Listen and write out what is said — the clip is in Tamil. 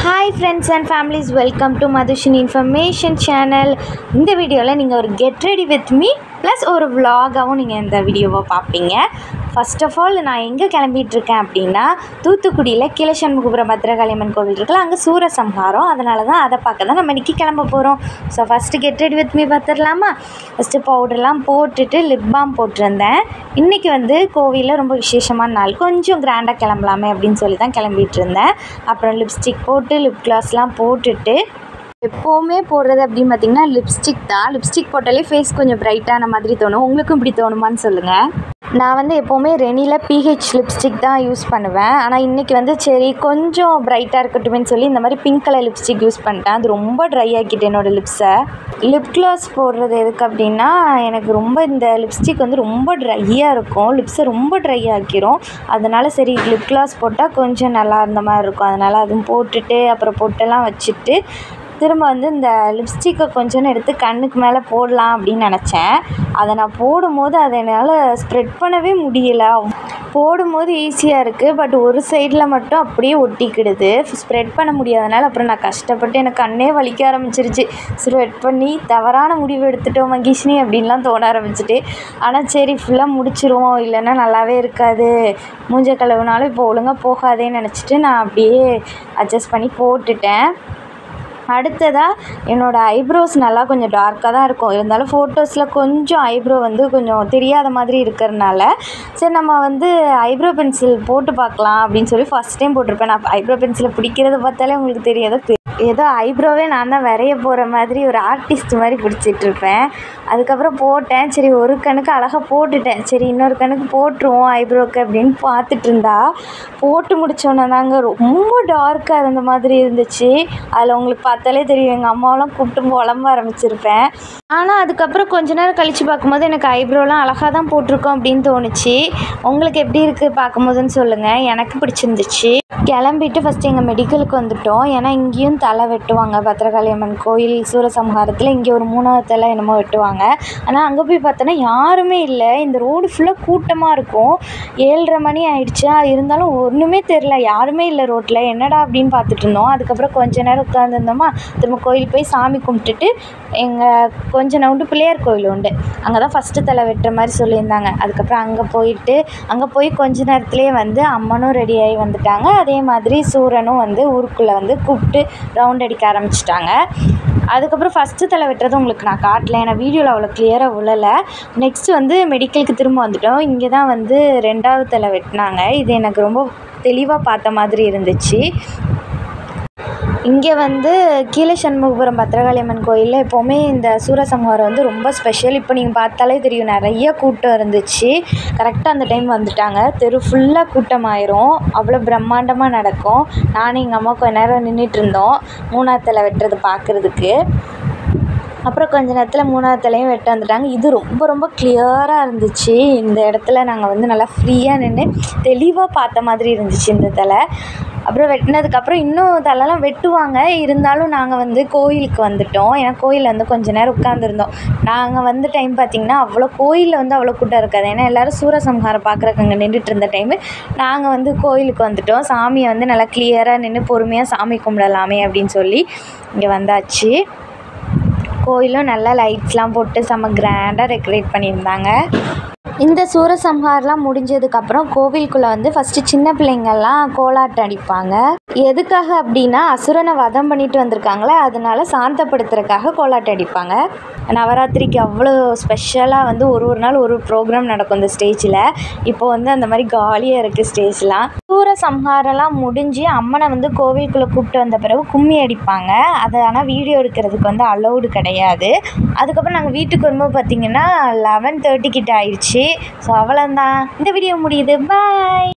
Hi friends and families, welcome to Madhushini Information Channel. இந்த வீடியோவில் நீங்கள் ஒரு get ready with me plus ஒரு vlog-ஆகவும் நீங்கள் இந்த வீடியோவை பார்ப்பீங்க. ஃபர்ஸ்ட் ஆஃப் ஆல் நான் எங்கே கிளம்பிகிட்ருக்கேன் அப்படின்னா தூத்துக்குடியில் கீழசண்முகபுரம் பத்ரகாளியம்மன் கோவில் இருக்குல்ல, அங்கே சூரசம்ஹாரம். அதனால தான் அதை பார்க்க தான் நம்ம இன்றைக்கி கிளம்ப போகிறோம். So first get ready with me பார்த்துடலாமா? ஃபஸ்ட்டு பவுடர்லாம் போட்டுட்டு லிப் பாம் போட்டிருந்தேன். இன்றைக்கி வந்து கோவிலில் ரொம்ப விசேஷமான நாள், கொஞ்சம் கிராண்டாக கிளம்பலாமே அப்படின்னு சொல்லி தான் கிளம்பிகிட்டு இருந்தேன். அப்புறம் லிப்ஸ்டிக் போட்டு லிப் கிளாஸ்லாம் போட்டுட்டு எப்போவுமே போடுறது அப்படின்னு பார்த்திங்கன்னா லிப்ஸ்டிக் தான். லிப்ஸ்டிக் போட்டாலே ஃபேஸ் கொஞ்சம் ப்ரைட்டான மாதிரி தோணும். உங்களுக்கும் இப்படி தோணுமான்னு சொல்லுங்கள். நான் வந்து எப்போவுமே ரெனியில் பிஹெச் லிப்ஸ்டிக் தான் யூஸ் பண்ணுவேன். ஆனால் இன்றைக்கி வந்து சரி கொஞ்சம் ப்ரைட்டாக இருக்கட்டுமேன்னு சொல்லி இந்த மாதிரி பிங்க் கலர் லிப்ஸ்டிக் யூஸ் பண்ணிட்டேன். அது ரொம்ப ட்ரை ஆக்கிட்டேன் என்னோடய லிப்ஸை. லிப் கிளாஸ் போடுறது எதுக்கு அப்படின்னா, எனக்கு ரொம்ப இந்த லிப்ஸ்டிக் வந்து ரொம்ப ட்ரையாக இருக்கும், லிப்ஸை ரொம்ப ட்ரை ஆக்கிரும். அதனால் சரி லிப் கிளாஸ் போட்டால் கொஞ்சம் நல்லா இருந்த மாதிரி இருக்கும். அதனால் அதுவும் போட்டுட்டு அப்புறம் பொட்டெல்லாம் வச்சுட்டு திரும்ப வந்து இந்த லிப்ஸ்டிக்கை கொஞ்சோன்னு எடுத்து கண்ணுக்கு மேலே போடலாம் அப்படின்னு நினச்சேன். அதை நான் போடும்போது அதை என்னால் ஸ்ப்ரெட் பண்ணவே முடியலை. போடும்போது ஈஸியாக இருக்குது, பட் ஒரு சைடில் மட்டும் அப்படியே ஒட்டிக்கிடுது. ஸ்ப்ரெட் பண்ண முடியாதனால அப்புறம் நான் கஷ்டப்பட்டு எனக்கு கண்ணே வலிக்க ஆரம்பிச்சிருச்சு. ஸ்ப்ரெட் பண்ணி தவறான முடிவு எடுத்துட்டோம் மகிஷினி அப்படின்லாம் தோண ஆரம்பிச்சிட்டு. ஆனால் சரி ஃபுல்லாக முடிச்சிருவோம், இல்லைன்னா நல்லாவே இருக்காது, மூஞ்ச கழுவுனாலும் இப்போ ஒழுங்காக போகாதேன்னு நினச்சிட்டு நான் அப்படியே அட்ஜஸ்ட் பண்ணி போட்டுட்டேன். அடுத்ததாக என்னோடய ஐப்ரோஸ் நல்லா கொஞ்சம் டார்க்காக தான் இருக்கும், இருந்தாலும் ஃபோட்டோஸில் கொஞ்சம் ஐப்ரோ வந்து கொஞ்சம் தெரியாத மாதிரி இருக்கிறனால சரி நம்ம வந்து ஐப்ரோ பென்சில் போட்டு பார்க்கலாம் அப்படின்னு சொல்லி ஃபஸ்ட் டைம் போட்டிருப்பேன். நான் ஐப்ரோ பென்சிலை பிடிக்கிறத பார்த்தாலே உங்களுக்கு தெரியும், ஏதோ ஐப்ரோவே நான் தான் வரைய போகிற மாதிரி ஒரு ஆர்டிஸ்ட் மாதிரி பிடிச்சிட்ருப்பேன். அதுக்கப்புறம் போட்டேன். சரி ஒரு கண்ணுக்கு அழகாக போட்டுட்டேன், சரி இன்னொரு கண்ணுக்கு போட்டுருவோம் ஐப்ரோக்கு அப்படின்னு பார்த்துட்டு இருந்தா போட்டு முடித்தோன்னே தாங்க ரொம்ப டார்க்காக இருந்த மாதிரி இருந்துச்சு. அதில் உங்களுக்கு பார்த்தாலே தெரியும், எங்கள் அம்மாவெலாம் கூப்பிட்டு புலம்ப ஆரம்பிச்சிருப்பேன். ஆனால் அதுக்கப்புறம் கொஞ்ச நேரம் கழித்து பார்க்கும்போது எனக்கு ஐப்ரோலாம் அழகாக தான் போட்டிருக்கோம் அப்படின்னு தோணுச்சு. உங்களுக்கு எப்படி இருக்குது பார்க்கும்போதுன்னு சொல்லுங்கள். எனக்கு பிடிச்சிருந்துச்சு. கிளம்பிட்டு ஃபஸ்ட்டு எங்கள் மெடிக்கலுக்கு வந்துவிட்டோம். ஏன்னா இங்கேயும் தலை வெட்டுவாங்க, பத்ரகாளியம்மன் கோயில் சூரசம்ஹாரத்தில் இங்கே ஒரு 3வது தலை என்னமோ வெட்டுவாங்க. ஆனால் அங்கே போய் பார்த்தோன்னா யாருமே இல்லை. இந்த ரோடு ஃபுல்லாக கூட்டமாக இருக்கும். 7:30 மணி ஆகிடுச்சா, இருந்தாலும் ஒன்றுமே தெரில, யாருமே இல்லை ரோட்டில். என்னடா அப்படின்னு பார்த்துட்டு இருந்தோம். அதுக்கப்புறம் கொஞ்ச நேரம் உட்காந்துருந்தோமா, திரும்ப கோயில் போய் சாமி கும்பிட்டுட்டு எங்கள் கொஞ்சம் நவுண்டு பிள்ளையார் கோயில் உண்டு, அங்கே தான் ஃபஸ்ட்டு தலை வெட்டுற மாதிரி சொல்லியிருந்தாங்க. அதுக்கப்புறம் அங்கே போய் கொஞ்ச நேரத்துலேயே வந்து அம்மனும் ரெடியாகி வந்துட்டாங்க. அதே மாதிரி சூரனும் வந்து ஊருக்குள்ளே வந்து கூப்பிட்டு ரவுண்ட் அடிக்க ஆரம்பிச்சிட்டாங்க. அதுக்கப்புறம் ஃபஸ்ட்டு தலை வெட்டுறது உங்களுக்கு நான் காட்டல, ஏன்னா வீடியோவில் அவ்வளோ கிளியராக விழலை. நெக்ஸ்ட்டு வந்து மெடிக்கலுக்கு திரும்ப வந்துவிட்டோம். இங்கே தான் வந்து 2வது தலை வெட்டினாங்க. இது எனக்கு ரொம்ப தெளிவாக பார்த்த மாதிரி இருந்துச்சு. இங்கே வந்து கீழசண்முகபுரம் பத்ரகாளியம்மன் கோயிலில் எப்போவுமே இந்த சூரசம்ஹாரம் வந்து ரொம்ப ஸ்பெஷல். இப்போ நீங்கள் பார்த்தாலே தெரியும், நிறைய கூட்டம் இருந்துச்சு. கரெக்டாக அந்த டைம் வந்துட்டாங்க. தெரு ஃபுல்லாக கூட்டமாயிரும், அவ்வளோ பிரம்மாண்டமாக நடக்கும். நானும் எங்கள் அம்மா கொஞ்ச நேரம் நின்றுட்டு இருந்தோம் 3வது தலை வெட்டுறது பார்க்குறதுக்கு. அப்புறம் கொஞ்ச நேரத்தில் 3வது தலையும் வெட்ட வந்துட்டாங்க. இது ரொம்ப ரொம்ப கிளியராக இருந்துச்சு. இந்த இடத்துல நாங்கள் வந்து நல்லா ஃப்ரீயாக நின்று தெளிவாக பார்த்த மாதிரி இருந்துச்சு இந்த தலை. அப்புறம் வெட்டினதுக்கப்புறம் இன்னும் தலைலாம் வெட்டுவாங்க, இருந்தாலும் நாங்கள் வந்து கோயிலுக்கு வந்துவிட்டோம். ஏன்னா கோயிலில் வந்து கொஞ்சம் நேரம் உட்காந்துருந்தோம். நாங்கள் வந்த டைம் பார்த்திங்கன்னா அவ்வளோ கோயிலில் வந்து அவ்வளோ கூட்டம் இருக்காது, ஏன்னா எல்லோரும் சூரசம்ஹாரம் பார்க்குறக்கு அங்கே நின்றுட்டு இருந்த டைமு. நாங்கள் வந்து கோயிலுக்கு வந்துவிட்டோம். சாமியை வந்து நல்லா கிளியராக நின்று பொறுமையாக சாமி கும்பிடலாமே அப்படின்னு சொல்லி இங்கே வந்தாச்சு. கோயிலும் நல்லா லைட்ஸ்லாம் போட்டு செம்ம கிராண்டாக டெக்கரேட் பண்ணியிருந்தாங்க. இந்த சூரசம்ஹாரம்லாம் முடிஞ்சதுக்கப்புறம் கோவிலுக்குள்ளே வந்து ஃபஸ்ட்டு சின்ன பிள்ளைங்கள்லாம் கோலாட்டம் அடிப்பாங்க. எதுக்காக அப்படின்னா அசுரனை வதம் பண்ணிட்டு வந்திருக்காங்களே, அதனால சாந்தப்படுத்துறதுக்காக கோலாட்டம் அடிப்பாங்க. நவராத்திரிக்கு அவ்வளோ ஸ்பெஷலாக வந்து ஒரு நாள் ஒரு ப்ரோக்ராம் நடக்கும் இந்த ஸ்டேஜில். இப்போ வந்து அந்த மாதிரி காலியாக இருக்குது ஸ்டேஜ்லாம். சூரசம்ஹாரம்லாம் முடிஞ்சு அம்மனை வந்து கோவிலுக்குள்ளே கூப்பிட்டு வந்த பிறகு கும்மி அடிப்பாங்க. அது ஆனால் வீடியோ எடுக்கிறதுக்கு வந்து அலௌடு கிடையாது. அதுக்கப்புறம் நாங்கள் வீட்டுக்கு வரும்போது பார்த்திங்கன்னா 11:30 கிட்ட ஆயிடுச்சு. ஸோ அவ்வளோதான், இந்த வீடியோ முடியுது. பாய்.